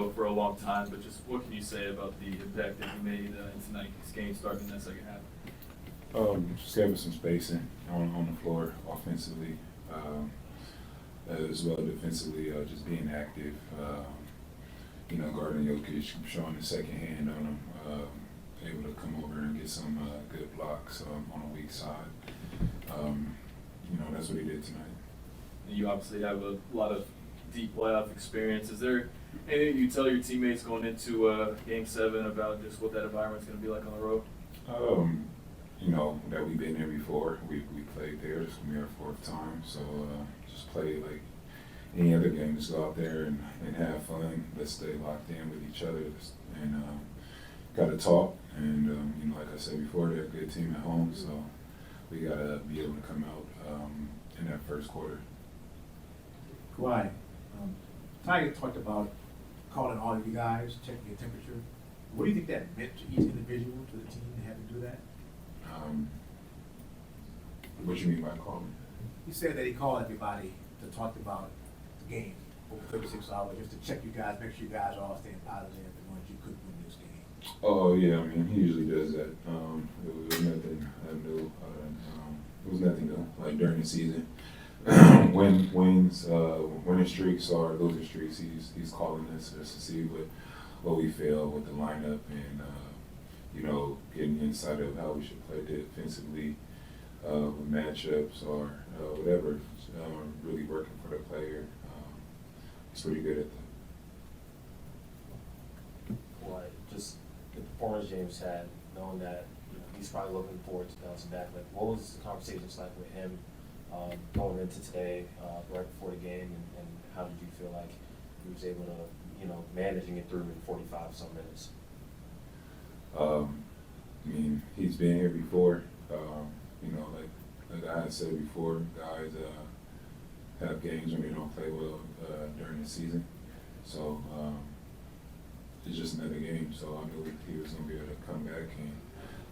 ago for a long time, but just what can you say about the impact that he made in tonight's game starting that second half? Just gave us some spacing on the floor offensively, as well defensively, just being active, guarding Jokic, showing the second hand on him, able to come over and get some good blocks on the weak side. That's what he did tonight. You obviously have a lot of deep playoff experience. Is there anything you tell your teammates going into Game 7 about just what that environment's going to be like on the road? That we've been there before. We played there. This will be our fourth time. So just play like any other game. Just go out there and have fun. Let's stay locked in with each other and got to talk. And, like I said before, they're a good team at home. So we got to be able to come out in that first quarter. Kawhi, Tiger talked about calling all of you guys, checking your temperature. What do you think that meant to each individual, to the team, to have to do that? What you mean by calling? He said that he called everybody to talk about the game over 36 hours, just to check you guys, make sure you guys are all staying positive and knowing you could win this game. Oh, yeah, I mean, he usually does that. It was nothing new. It was nothing new, like during the season. Winning streaks or losing streaks, he's calling us just to see what we feel with the lineup and, getting insight of how we should play defensively with matchups or whatever. Really working for the player. He's pretty good at that. Well, just the performance James had, knowing that he's probably looking forward to bouncing back. Like, what was the conversations like with him going into today, right before the game, and how did you feel like he was able to, managing it through in 45 some minutes? He's been here before. Like I had said before, guys have games when they don't play well during the season. So it's just another game. So I knew he was going to be able to come back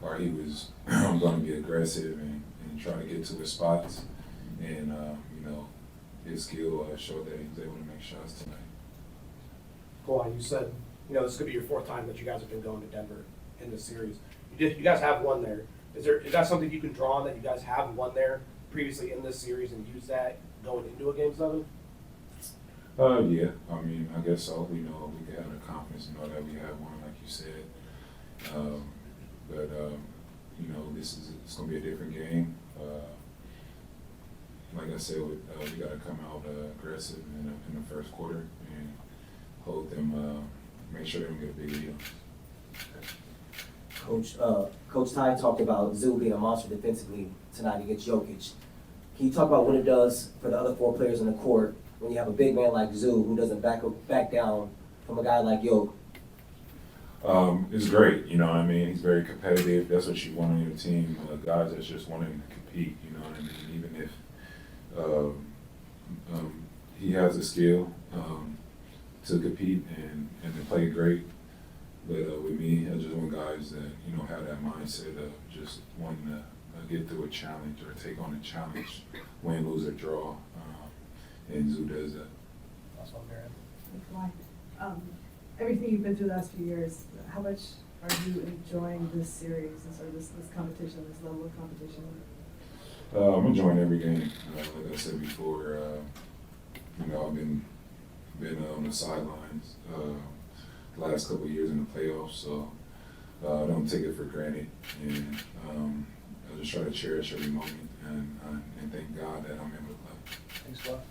or he was going to be aggressive and try to get to his spots. And, his skill showed that he was able to make shots tonight. Kawhi, you said, this could be your fourth time that you guys have been going to Denver in this series. You guys have won there. Is that something you can draw on, that you guys have won there previously in this series and use that going into a Game 7? Yeah. I guess so. We can have the confidence to know that we have one, like you said. It's going to be a different game. Like I said, we got to come out aggressive in the first quarter and hold them, make sure they don't get a big lead. Coach Ty talked about Zoo being a monster defensively tonight against Jokic. Can you talk about what it does for the other four players on the court when you have a big man like Zoo who doesn't back down from a guy like Jokic? It's great, He's very competitive. That's what you want on your team. Guys that's just wanting to compete, Even if he has the skill to compete and to play great. But with me, I just want guys that, have that mindset of just wanting to get through a challenge or take on a challenge, win, lose, or draw. And Zoo does that. That's what I'm Everything you've been through the last few years, how much are you enjoying this series and sort of this competition, this level of competition? I'm enjoying every game. Like I said before, I've been on the sidelines the last couple of years in the playoffs, so I don't take it for granted, and I just try to cherish every moment and thank God that I'm able to play. Thanks a lot.